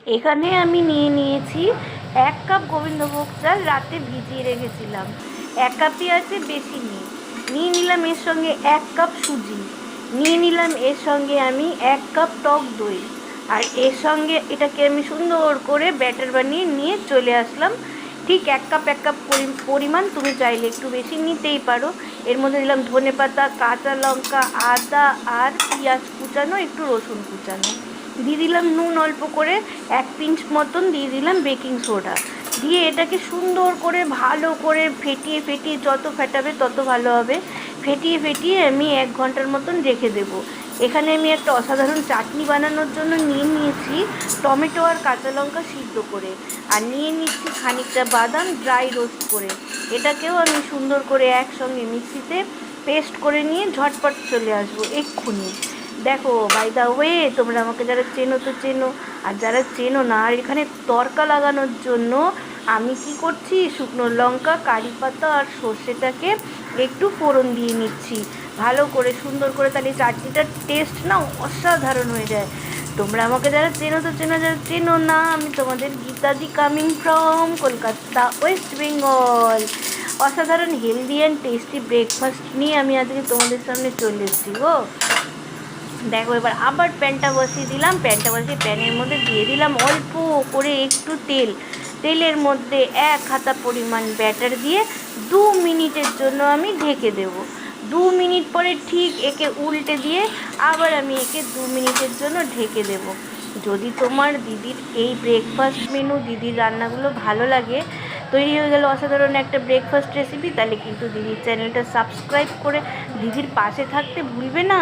এখানে আমি নিয়ে নিয়েছি 1 কাপ গোবিন্দভোগ চাল, রাতে ভিজিয়ে রেখেছিলাম। 1 কাপই আছে, বেশি নেই। নিয়ে নিলাম এর সঙ্গে 1 কাপ সুজি, নিয়ে নিলাম এর সঙ্গে আমি 1 কাপ টক দই, আর এর সঙ্গে এটাকে আমি সুন্দর করে ব্যাটার বানিয়ে নিয়ে চলে আসলাম। ঠিক 1 কাপ 1 কাপ পরিমাণ, তুমি চাইলে একটু বেশি নিতেই পারো। এর মধ্যে দিলাম ধনেপাতা, কাঁচা লঙ্কা, আদা আর পেঁয়াজ কুচানো, একটু রসুন কুচানো। দিয়ে দিলাম নুন অল্প করে, 1 পিঞ্চ মতন দিয়ে দিলাম বেকিং সোডা। দিয়ে এটাকে সুন্দর করে ভালো করে ফেটিয়ে ফেটিয়ে, যত ফেটাবে তত ভালো হবে, ফেটিয়ে ফেটিয়ে আমি 1 ঘন্টার মতন রেখে দেবো। এখানে আমি একটা অসাধারণ চাটনি বানানোর জন্য নিয়ে নিয়েছি টমেটো আর কাঁচা লঙ্কা সিদ্ধ করে, আর নিয়ে নিচ্ছি খানিকটা বাদাম ড্রাই রোস্ট করে। এটাকেও আমি সুন্দর করে একসঙ্গে মিক্সিতে পেস্ট করে নিয়ে ঝটপট চলে আসবো এক্ষুনি। দেখো, বাই দা ওয়ে, তোমরা আমাকে যারা চেনো তো চেনো, আর যারা চেনো না, আর এখানে তড়কা লাগানোর জন্য আমি কি করছি, শুকনো লঙ্কা, কারি পাতা আর সর্ষেটাকে একটু ফোড়ন দিয়ে নিচ্ছি ভালো করে, সুন্দর করে। তাহলে চাটনিটার টেস্ট না অসাধারণ হয়ে যায়। তোমরা আমাকে যারা চেনো তো চেনো, যারা চেনো না, আমি তোমাদের গীতাদি, কামিং ফ্রম কলকাতা, ওয়েস্ট বেঙ্গল। অসাধারণ হেলদি অ্যান্ড টেস্টি ব্রেকফাস্ট নিয়ে আমি আজকে তোমাদের সামনে চলে এসেছি গো। দেখো, এবার আবার প্যানটা বসিয়ে দিলাম। প্যানটা বসিয়ে প্যানের মধ্যে দিয়ে দিলাম অল্প করে একটু তেল। তেলের মধ্যে 1 হাতা পরিমাণ ব্যাটার দিয়ে 2 মিনিটের জন্য আমি ঢেকে দেবো। 2 মিনিট পরে ঠিক একে উল্টে দিয়ে আবার আমি একে 2 মিনিটের জন্য ঢেকে দেবো। যদি তোমার দিদির এই ব্রেকফাস্ট মেনু, দিদির রান্নাগুলো ভালো লাগে, তৈরি হয়ে গেল অসাধারণ একটা ব্রেকফাস্ট রেসিপি, তাহলে কিন্তু দিদির চ্যানেলটা সাবস্ক্রাইব করে দিদির পাশে থাকতে ভুলবে না।